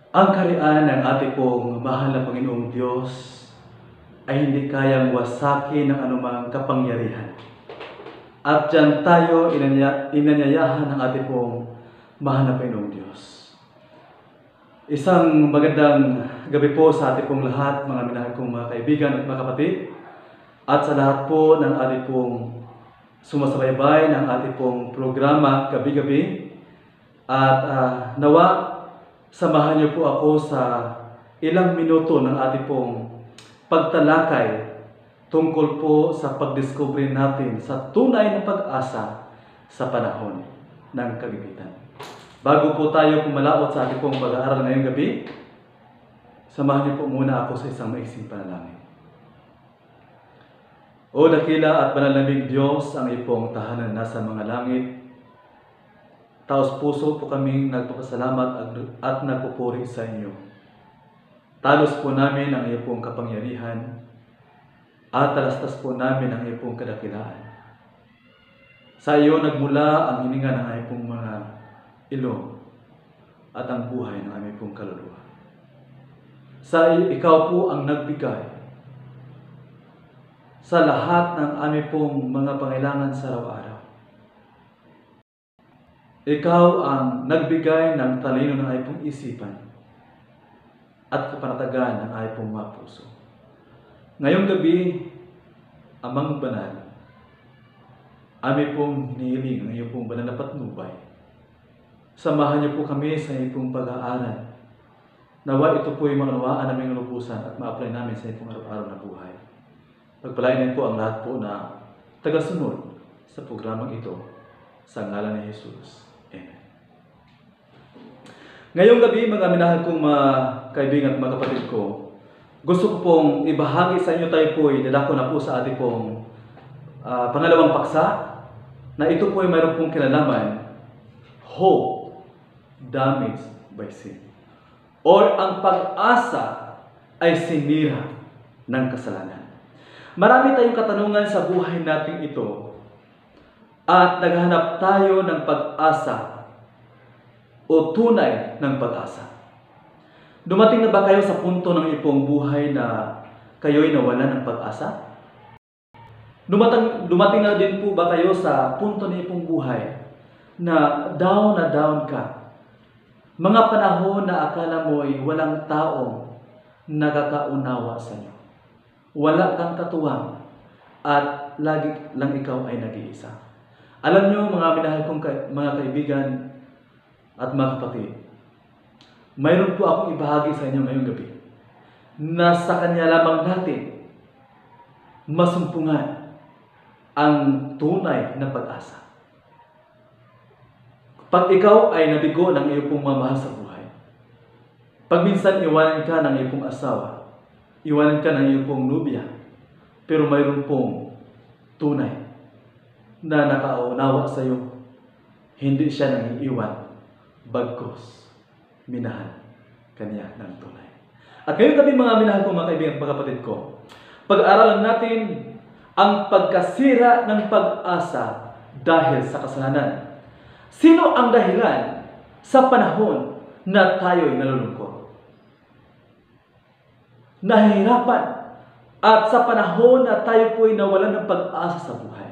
Ang kariyan ng ating pong mahal na Panginoong Diyos ay hindi kayang wasakin ng anumang kapangyarihan. At diyan tayo inanyayahan ng ating pong mahal na Panginoong Diyos. Isang magandang gabi po sa ating pong lahat, mga minahal kong mga kaibigan at mga kapatid. At sa lahat po ng ating pong sumasabaybay ng ating pong programa gabi-gabi. At nawa, samahan niyo po ako sa ilang minuto ng ating pong pagtalakay tungkol po sa pagdiskubre natin sa tunay na pag-asa sa panahon ng kagipitan. Bago po tayo pumalaot sa ating pong pag-aaral ngayong gabi, samahan niyo po muna ako sa isang maiksing panalangin. O dakila at manalamig Diyos, ang iyong tahanan nasa mga langit, taos puso po kaming nagpapasalamat at nagpupuri sa inyo. Talos po namin ang iyong pong kapangyarihan at talastas po namin ang iyong pong kadakilaan. Sa iyo nagmula ang hininga ng iyong pong mga ilong at ang buhay ng aming pong kaluluwa. Sa iyo, ikaw po ang nagbigay sa lahat ng aming pong mga pangailangan sa araw-araw. Ikaw ang nagbigay ng talino ng iyong isipan at kapanatagan ng iyong mga puso. Ngayong gabi, Amang Banal, aming pong hinihiling ang iyong pong banal na patnubay. Samahan niyo po kami sa iyong pong pag-aaral. Nawa ito po ay maunawaan naming lubusan at ma-apply namin sa iyong araw-araw na buhay. Pagpalain po ang lahat po na tagasunod sa programang ito sa ngalan ni Jesus. Amen. Ngayong gabi, mga minahal kong mga kaibigan at mga kapatid ko, gusto ko pong ibahagi sa inyo, tayo po ay dadako na po sa ating pong pangalawang paksa, na ito po ay mayroon pong kinalaman, hope damaged by sin. Or ang pag-asa ay sinira ng kasalanan. Marami tayong katanungan sa buhay natin ito, at naghahanap tayo ng pag-asa o tunay ng pag-asa. Dumating na ba kayo sa punto ng iyong buhay na kayo'y nawalan ng pag-asa? Dumating na din po ba kayo sa punto ng iyong buhay na down ka? Mga panahon na akala mo'y walang taong nakakaunawa sa iyo. Wala kang katuwang at lagi lang ikaw ay nag-iisa. Alam niyo, mga minahal kong mga kaibigan at mga kapatid, mayroon po akong ibahagi sa inyo ngayong gabi na sa Kanya lamang natin masumpungan ang tunay na pag-asa. Pag ikaw ay nabigo ng iyong pong mamahal sa buhay, pag minsan iwanan ka ng iyong pong asawa, iwanan ka ng iyong pong nubya, pero mayroon pong tunay na nakaunawa sa iyo, hindi siya nang iiwan, bagkus minahal kanya ng tunay. At ngayon gabi, mga minahal kong mga kaibigan at mga kapatid ko, pag-aaralan natin ang pagkasira ng pag-asa dahil sa kasalanan. Sino ang dahilan sa panahon na tayo'y nalulungkot, nahihirapan, at sa panahon na tayo po'y nawalan ng pag-asa sa buhay?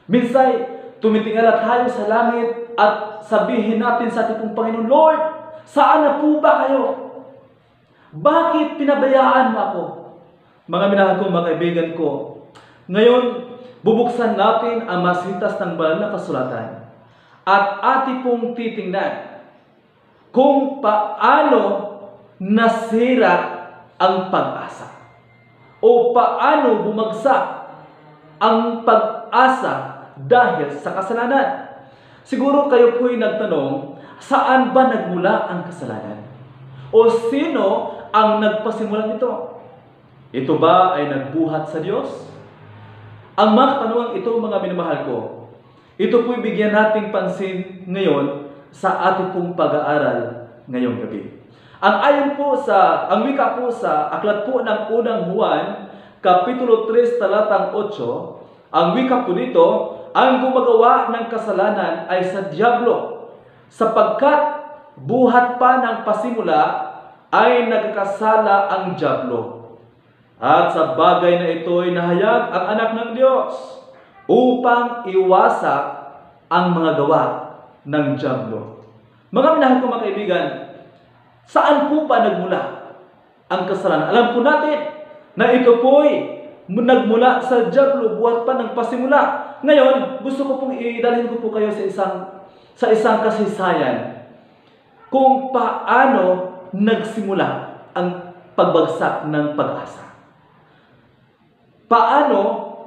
Minsan, tumitingala tayo sa langit at sabihin natin sa ating Panginoon, Lord, saan na po ba kayo? Bakit pinabayaan mo ako? Mga minahal kong mga kaibigan ko, ngayon, bubuksan natin ang masitas ng banal na kasulatan at ating pong titingnan kung paano nasira ang pag-asa o paano bumagsak ang pag-asa dahil sa kasalanan. Siguro kayo po'y nagtanong, saan ba nagmula ang kasalanan? O sino ang nagpasimula nito? Ito ba ay nagbuhat sa Diyos? Ang mga katanungang ito, mga minamahal ko, ito po'y bigyan nating pansin ngayon sa ating pong pag-aaral ngayong gabi. Ang wika po sa aklat po ng unang Juan, Kapitulo 3, talatang 8, ang wika po dito, ang gumagawa ng kasalanan ay sa Diablo, sapagkat buhat pa ng pasimula, ay nagkasala ang dyablo. At sa bagay na ito'y nahayag ang anak ng Diyos upang iwasak ang mga gawa ng dyablo. Mga minahal ko mga kaibigan, saan po ba nagmula ang kasalanan? Alam po natin na ito po'y nagmula sa dyablo, buhat pa ng pasimula. Ngayon, gusto ko pong idalhin ko po kayo sa isang kasaysayan kung paano nagsimula ang pagbagsak ng pag-asa. Paano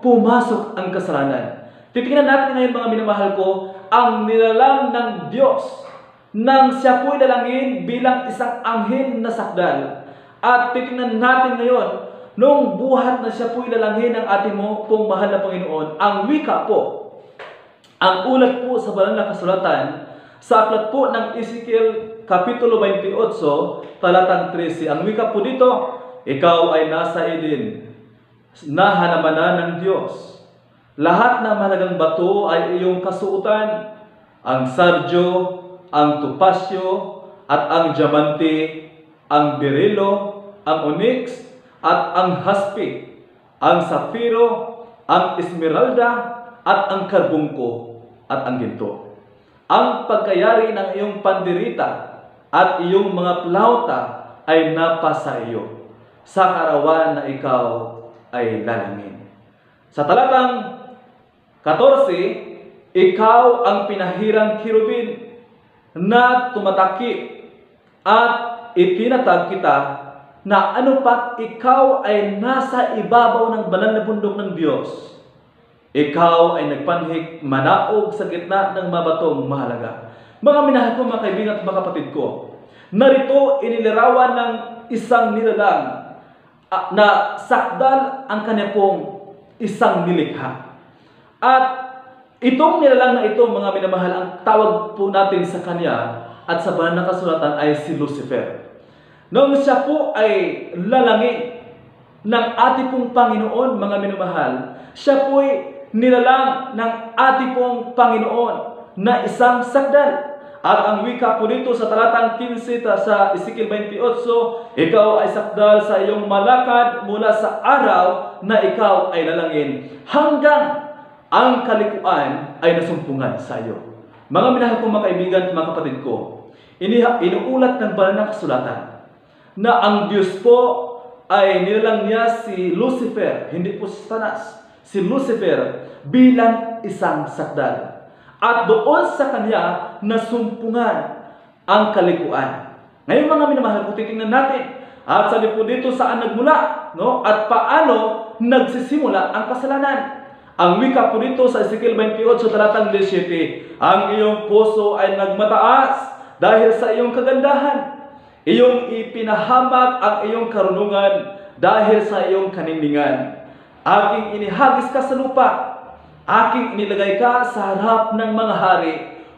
pumasok ang kasalanan? Titingnan natin ngayon mga minamahal ko, ang nilalang ng Diyos nang siya po'y dalangin bilang isang anghel na sakdal. At titingnan natin ngayon, nung buhat na siya po'y dalangin ng ating pong mahal na Panginoon, ang wika po, ang ulat po sa banal na kasulatan, sa aklat po ng Ezekiel Kapitulo 28, talatang 13. Ang wika po dito, ikaw ay nasa Eden, na hanamanan ng Diyos. Lahat ng mahalagang bato ay iyong kasuotan, ang sardio, ang topasyo, at ang diamante, ang berilo, ang onyx, at ang haspe, ang safiro, ang esmeralda, at ang karbungko, at ang ginto. Ang pagkayari ng iyong pandirita at iyong mga plauta ay napasa iyo, sa karawan na ikaw ay lalangin. Sa talatang 14, ikaw ang pinahirang kirubin na tumatakip at itinatag kita na ano pat ikaw ay nasa ibabaw ng banal na bundok ng Diyos. Ikaw ay nagpanhik manaog sa gitna ng mabatong mahalaga. Mga minahal ko mga kaibigan at mga kapatid ko, narito inilarawan ng isang nilalang na sakdal ang kanya pong isang nilikha. At itong nilalang na ito, mga minamahal, ang tawag po natin sa kanya at sa banal na kasulatan ay si Lucifer. Noong siya po ay lalangin ng ating pong Panginoon, mga minamahal, siya po ay nilalang ng ating pong Panginoon na isang sakdal. At ang wika po dito sa talatang 15 sa Ezekiel 28, ikaw ay sakdal sa iyong malakad mula sa araw na ikaw ay lalangin hanggang ang kalikuan ay nasumpungan sa iyo. Mga minahal kong mga kaibigan at mga kapatid ko, inuulat ng banal na kasulatan na ang Diyos po ay nilalang niya si Lucifer, hindi po si Satanas, si Lucifer bilang isang sakdal. At doon sa kanya nasumpungan ang kalikuan. Ngayon mga minamahal ko, titingnan natin at sabi po dito saan nagmula, no? At paano nagsisimula ang kasalanan. Ang wika po dito sa Ezekiel 28 talatang 17, ang iyong puso ay nagmataas dahil sa iyong kagandahan. Iyong ipinahamak ang iyong karunungan dahil sa iyong kanindingan. Aking inihagis ka sa lupa, aking inilagay ka sa harap ng mga hari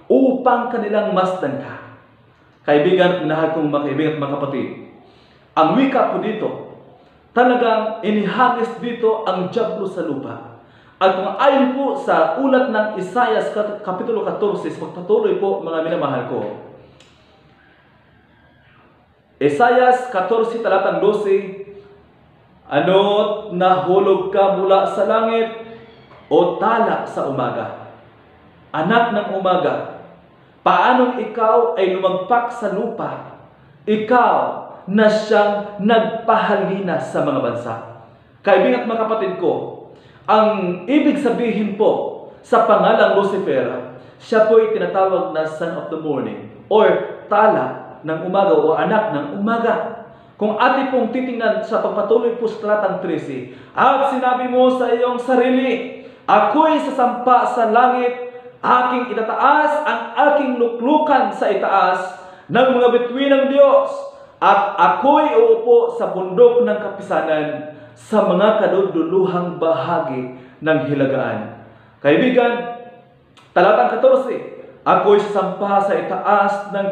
upang kanilang masdan ka. Kaibigan at minahal kong mga kaibigan at mga kapatid, ang wika po dito, talagang inihagis dito ang dyablo sa lupa. At kung ayon po sa ulat ng Isaias Kapitulo 14, pagpatuloy po mga minamahal ko, Isaias 14 talatang 12, ano't nahulog ka mula sa langit o tala sa umaga? Anak ng umaga, paanong ikaw ay lumagpak sa lupa? Ikaw na siyang nagpahalina sa mga bansa. Kaibigan at mga kapatid ko, ang ibig sabihin po sa pangalang Lucifer, siya po ay tinatawag na son of the morning or tala ng umaga o anak ng umaga. Kung ating pong titingnan sa pagpatuloy po sa talatang 13, at sinabi mo sa iyong sarili, ako'y sasampa sa langit, aking itataas ang aking luklukan sa itaas ng mga bituin ng Diyos, at ako'y uupo sa bundok ng kapisanan sa mga kaduduluhang bahagi ng hilagaan. Kaibigan, talatang 14, ako'y sasampa sa itaas ng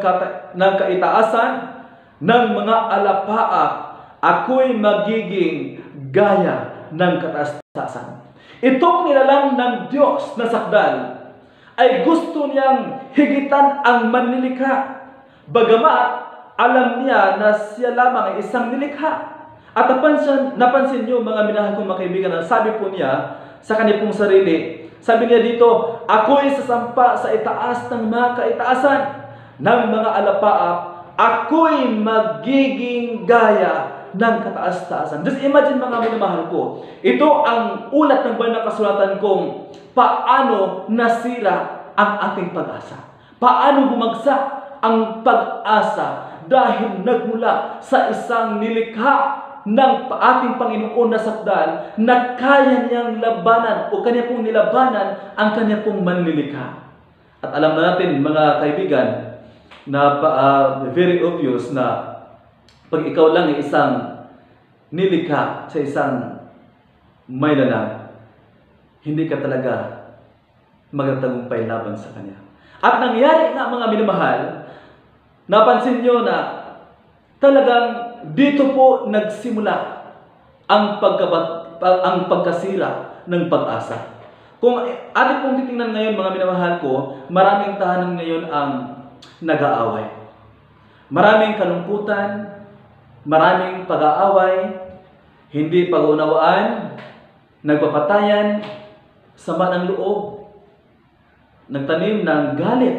kaitaasan ng mga alapaap, ako'y magiging gaya ng kataas-taasan. Itong nilalang ng Diyos na sakdal ay gusto niyang higitan ang manlilikha Bagamat alam niya na siya lamang ay isang nilikha. At napansin niyo mga minahal kong mga kaibigan, na sabi po niya sa kanya pong sarili, sabi niya dito, ako'y sasampa sa itaas ng mga kaitaasan ng mga alapaap, ako'y magiging gaya ng kataas-taasan. Just imagine mga minamahal ko, ito ang ulat ng banal na kasulatan kung paano nasira ang ating pag-asa. Paano bumagsak ang pag-asa dahil nagmula sa isang nilikha ng ating Panginoon na sakdal na kaya niyang labanan o kanya pong nilabanan ang kanya pong manlilikha. At alam na natin mga kaibigan na very obvious na pag ikaw lang ay isang nilikha sa isang may lalang, hindi ka talaga magtatagumpay laban sa kanya. At nangyari nga mga minamahal, napansin nyo na talagang dito po nagsimula ang pagkasira ng pag-asa. Kung ating pong titingnan ngayon mga minamahal ko, maraming tahanan ngayon ang nag-aaway. Maraming kalungkutan, maraming pag-aaway, hindi pag-unawaan, nagpapatayan, sama ng loob, nagtanim ng galit.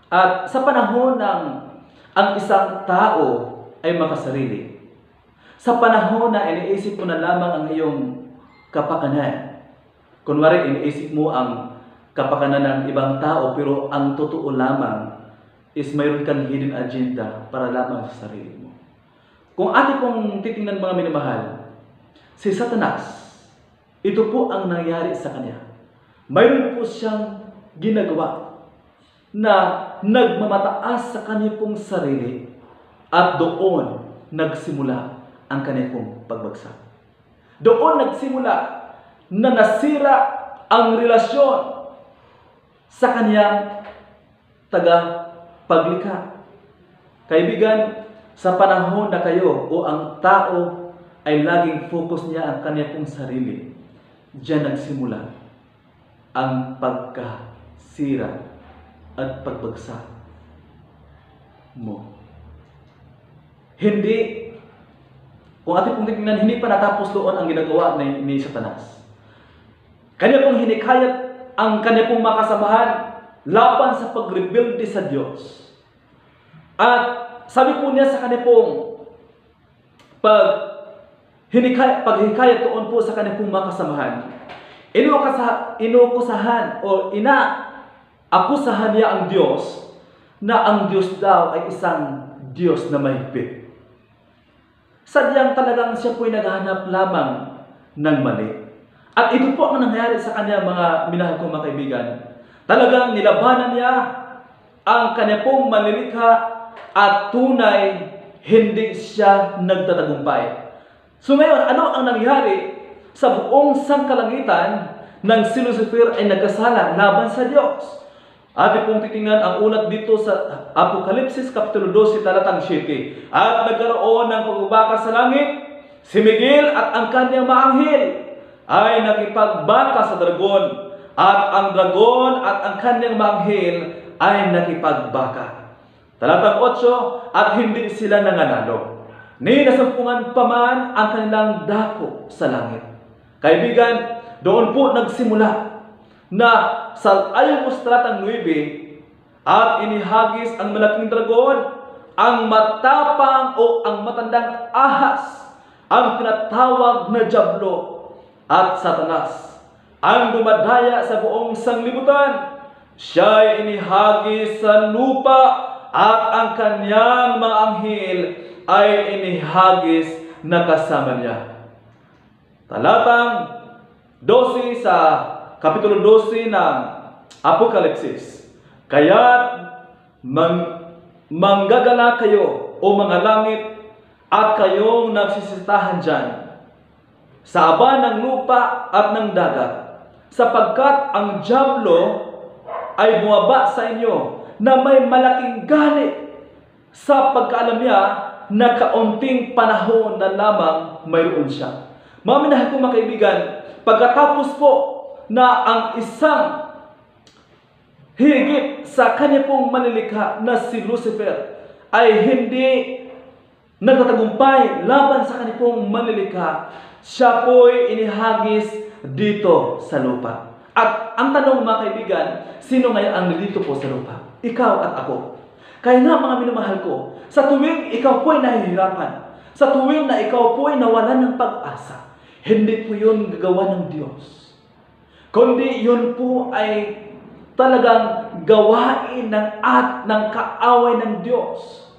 At sa panahon ng ang isang tao ay makasarili, sa panahon na iniisip mo na lamang ang iyong kapakanan, kunwari iniisip mo ang kapakanan ng ibang tao, pero ang totoo lamang is mayroon kang hidden agenda para lamang sa sarili mo. Kung ating pong titingnan mga minamahal, si Satanas, ito po ang nangyari sa kanya. Mayroon po siyang ginagawa na nagmamataas sa kanya pong sarili at doon nagsimula ang kanya pong pagbagsak. Doon nagsimula na nasira ang relasyon sa kanyang tagapaglikha. Kaibigan, sa panahon na kayo o ang tao ay laging focus niya ang kanya pong sarili, diyan nagsimula ang pagkasira at pagbagsak mo. Hindi, kung ating pong titingnan, hindi pa natapos doon ang ginagawa ni Satanas. Kanya pong hinikayat ang kanya pong makasamahan laban sa pagrebelde sa Diyos. At sabi po niya sa kanya pong paghikayat doon po sa kanya pong makasamahan, inukusahan o akusahan niya ang Diyos na ang Diyos daw ay isang Diyos na mahigpit. Sadyang talagang siya po'y naghahanap lamang ng mali. At ito po ang nangyari sa kanya mga minahal kong mga kaibigan. Talagang nilabanan niya ang kanya pong manlilikha at tunay hindi siya nagtatagumpay. So ngayon, ano ang nangyari sa buong sangkalangitan nang si Lucifer ay nagkasala laban sa Diyos? Ating pong titingnan ang ulat dito sa Apokalipsis Kapitulo 12, talatang 7. At nagkaroon ng pagbabaka sa langit, si Miguel at ang kanyang maanghel ay nakipagbaka sa dragon, at ang dragon at ang kanyang maanghel ay nakipagbaka. Talatang 8, at hindi sila nanganalo, ni nasampungan pa man ang kanilang dako sa langit. Kaibigan, doon po nagsimula na sa ayon po sa talatang 9, at inihagis ang malaking dragon, ang matapang o ang matandang ahas, ang tinatawag na Diablo at Satanas, ang dumadaya sa buong sanglibutan. Siya ay inihagis sa lupa at ang kanyang mga anghel ay inihagis na kasama niya. Talatang 12 sa Kapitulo 12 ng Apokalipsis. Kaya't manggagala kayo o mga langit at kayong nagsisitahan dyan sa aba ng lupa at ng dagat, sapagkat ang Diablo ay bumaba sa inyo na may malaking galit, sa pagkaalam niya na kaunting panahon na lamang mayroon siya. Mga minahal kong mga kaibigan, pagkatapos po na ang isang higit sa kanya pong manilikha na si Lucifer ay hindi nagtatagumpay laban sa kanya pong manilikha, siya po'y inihagis dito sa lupa. At ang tanong mga kaibigan, sino ngayon ang nandito po sa lupa? Ikaw at ako. Kaya nga mga minamahal ko, sa tuwing ikaw po'y nahihirapan, sa tuwing na ikaw po'y nawalan ng pag-asa, hindi po yun gagawa ng Diyos. Kundi yun po ay talagang gawain ng kaaway ng Diyos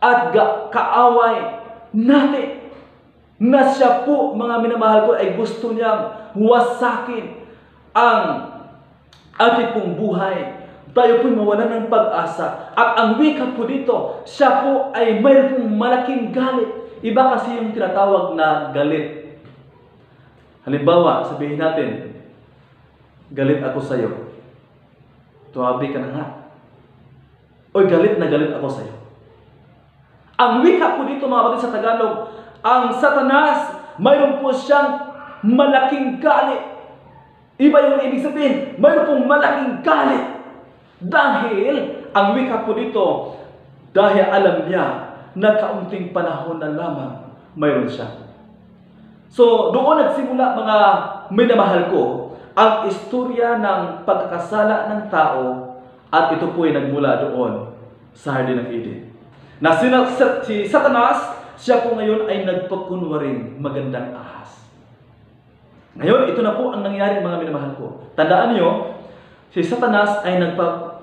at kaaway natin, na siya po mga minamahal ko ay gusto niyang wasakin ang ating pong buhay. Tayo po'y mawalan ng pag-asa. At ang wika po dito, siya po ay mayroon pong malaking galit. Iba kasi yung tinatawag na galit. Halimbawa, sabihin natin, galit ako sa iyo. Tumabi ka na nga. Oy, galit na galit ako sa iyo. Ang wika po dito mga kapatid sa Tagalog, ang Satanas, mayroon po siyang malaking galit. Iba yung ibig sabihin, mayroon pong malaking galit. Dahil, ang wika po dito, dahil alam niya na kaunting panahon na lamang mayroon siya. So, doon nagsimula mga minamahal ko, ang istorya ng pagkakasala ng tao, at ito po ay nagmula doon sa Hardin ng Eden. Na si Satanas, siya po ngayon ay nagpakunwaring magandang ahas. Ngayon, ito na po ang nangyari mga minamahal ko. Tandaan niyo, si Satanas ay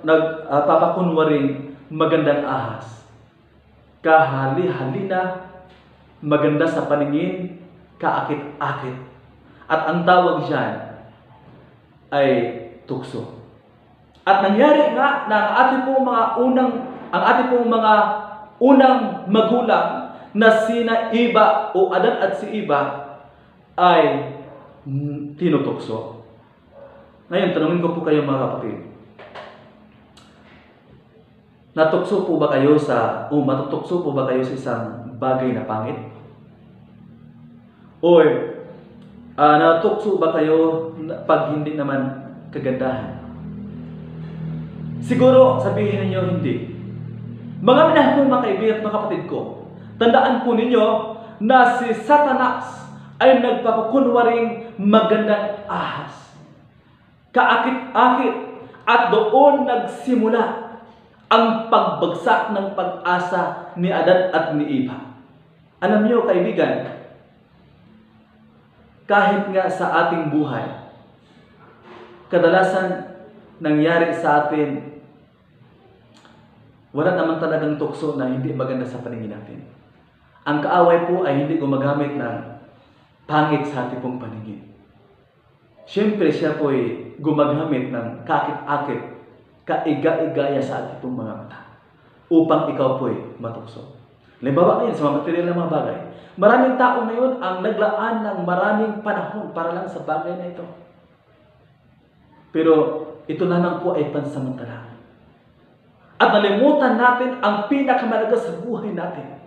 nagpapakunwaring magandang ahas. Kahali-halina, maganda sa paningin, kaakit-akit. At ang tawag diyan ay tukso. At nangyari nga na ang ating pong mga unang magulang na sina Eva o Adan at si Eva ay tinutukso. Ngayon, tanungin ko po kayo mga kapatid. Matutukso po ba kayo sa isang bagay na pangit? O natukso ba kayo pag hindi naman kagandahan? Siguro sabihin niyo hindi. Mga minahal kong mga kaibigan at mga kapatid ko, tandaan po ninyo na si Satanas ay nagpapakunwaring magandang ahas. Kaakit-akit, at doon nagsimula ang pagbagsak ng pag-asa ni Adan at ni Eva. Alam niyo kaibigan, kahit nga sa ating buhay, kadalasan nangyari sa atin, wala naman talagang tukso na hindi maganda sa paningin natin. Ang kaaway po ay hindi gumagamit ng pangit sa ating pong paningin. Siyempre siya po ay gumagamit ng kakit-akit, kaiga-igaya sa ating pong mga mata upang ikaw po ay matukso. Halimbawa ngayon sa mga material na mga bagay, maraming tao ngayon ang naglaan ng maraming panahon para lang sa bagay na ito. Pero ito lamang po ay pansamantala. At nalimutan natin ang pinakamahalaga sa buhay natin,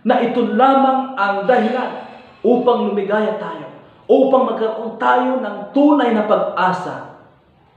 na ito lamang ang dahilan upang lumigaya tayo, upang magkaroon tayo ng tunay na pag-asa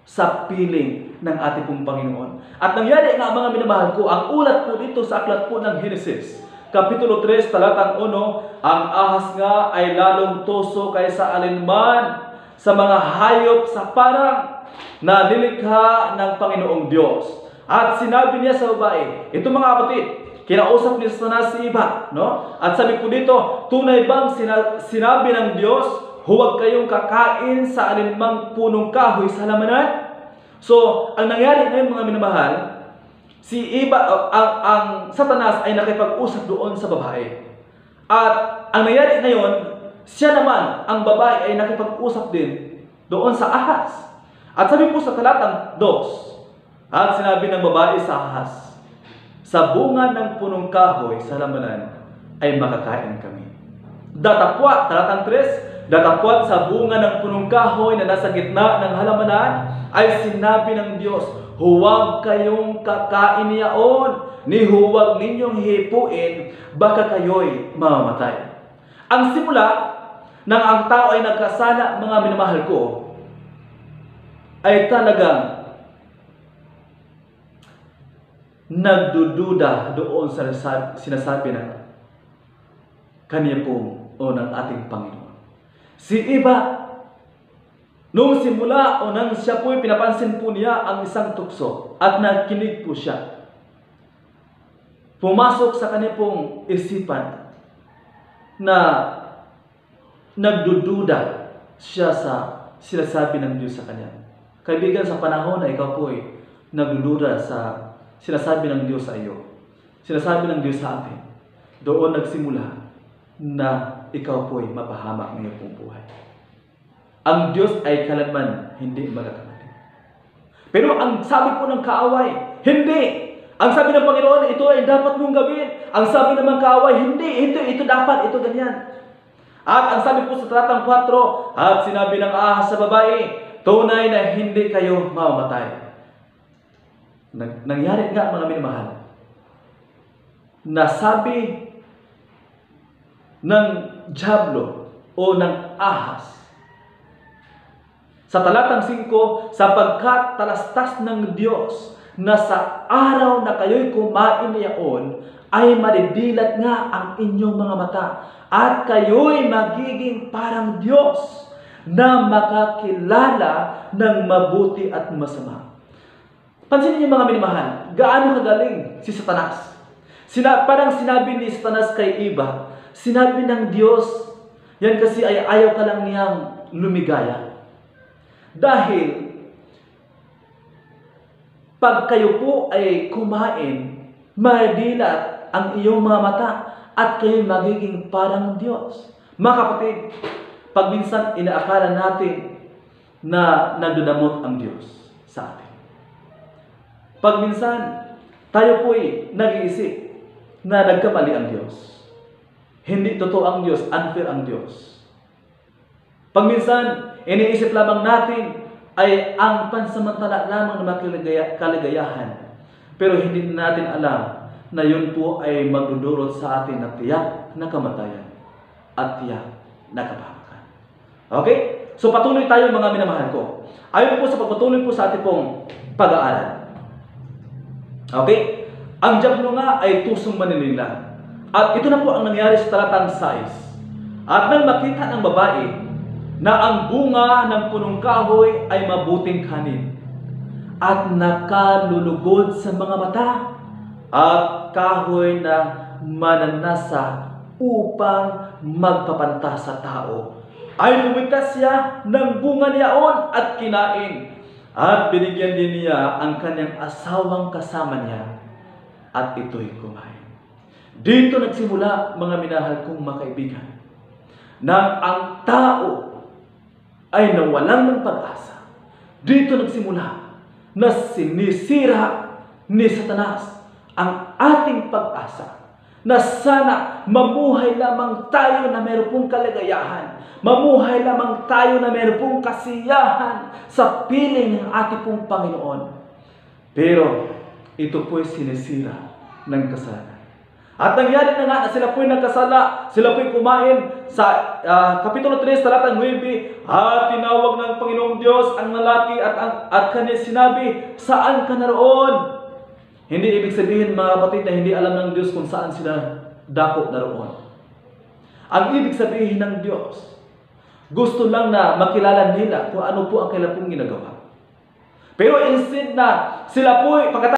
sa piling ng ating pong Panginoon. At nangyari nga mga minamahal ko, ang ulat po dito sa aklat po ng Genesis, Kapitulo 3, talatang 1, ang ahas nga ay lalong tuso kaysa alinman sa mga hayop sa parang na nilikha ng Panginoong Diyos. At sinabi niya sa babae, ito mga kapatid, kinausap ni Satanas si Eva, no? At sabi po dito, tunay bang sinabi ng Diyos, huwag kayong kakain sa alinmang punong kahoy sa halamanan? So, ang nangyari ngayon mga minamahal, si Eva, ang Satanas ay nakipag-usap doon sa babae. At ang nangyari ngayon, siya naman, ang babae ay nakipag-usap din doon sa ahas. At sabi po sa talatang 2, at sinabi ng babae sa ahas, sa bunga ng punong kahoy sa halamanan ay makakain kami. Datapwat, talatang 3, datapwat sa bunga ng punong kahoy na nasa gitna ng halamanan ay sinabi ng Diyos, huwag kayong kakain niyaon, ni huwag ninyong hipuin, baka kayo'y mamamatay. Ang simula ng ang tao ay nagkasala, mga minamahal ko, ay talagang nagdududa doon sa sinasabi ng kanya pong o ng ating Panginoon. Si Eva, nung simula o nang siya po'y pinapansin po niya ang isang tukso at nakinig po siya, pumasok sa kanya pong isipan na nagdududa siya sa sinasabi ng Diyos sa kanya. Kaibigan, sa panahon na ikaw po ay nagdududa sa sinasabi ng Diyos sa iyo, sinasabi ng Diyos sa atin, doon nagsimula na ikaw po ay mapahamak ng iyong pong buhay. Ang Diyos ay kailanman hindi magkakamali. Pero ang sabi po ng kaaway, hindi. Ang sabi ng Panginoon, ito ay dapat mong gawin. Ang sabi naman kaaway, hindi, ito dapat, ito ganyan. At ang sabi po sa talatang 4, at sinabi ng ahas sa babae, tunay na hindi kayo mamamatay. Nangyari nga, mga minamahal, na sabi ng diablo o ng ahas sa talatang 5, sapagkat talastas ng Diyos na sa araw na kayo'y kumain niyaon ay madidilat nga ang inyong mga mata at kayo'y magiging parang Diyos na makakilala ng mabuti at masama. Pansinin niyo mga minamahal, gaano kagaling si Satanas. Parang sinabi ni Satanas kay Eva, sinabi ng Diyos, yan kasi ay ayaw ka lang niyang lumigaya. Dahil pag kayo po ay kumain, madilat ang iyong mga mata at kayo magiging parang Diyos. Mga kapatid, pag minsan inaakala natin na nagdudamot ang Diyos sa atin. Pag minsan tayo po ay nag-iisip na nagkamali ang Diyos. Hindi totoo ang Diyos, unfair ang Diyos. Pag minsan, iniisip lamang natin ay ang pansamantala lamang na kaligayahan. Pero hindi natin alam na yun po ay magdudulot sa atin na tiyak na kamatayan at tiyak na kapahamakan. Okay? So patuloy tayo mga minamahal ko. Ayon po sa pagpatuloy po sa ating pong pag-aaral. Okay? Ang diablo nga ay tusong maninila. At ito na po ang nangyari sa talatang 6. At nang makita ng babae na ang bunga ng punong kahoy ay mabuting kanin at nakalulugod sa mga mata at kahoy na mananasa upang magpapanta sa tao, ay lumigtas siya ng bunga niyaon at kinain at binigyan din niya ang kanyang asawang kasama niya at ito'y kumain. Dito nagsimula, mga minahal kong mga kaibigan, na ang tao ay nawalan ng pag-asa. Dito nagsimula na sinisira ni Satanas ang ating pag-asa na sana mamuhay lamang tayo na mayroon pong kaligayahan, mamuhay lamang tayo na mayroon pong kasiyahan sa piling ng ating pong Panginoon. Pero ito po'y sinisira ng kasalanan. At nangyari na nga na sila po'y nagkasala, sila po'y kumain sa Kapitulo 3, talatang 9, at tinawag ng Panginoong Diyos ang lalaki at kanya sinabi, saan ka naroon? Hindi ibig sabihin, mga kapatid, na hindi alam ng Diyos kung saan sila dako naroon. Ang ibig sabihin ng Diyos, gusto lang na makilala nila kung ano po ang kailan pong ginagawa. Pero instead na sila po'y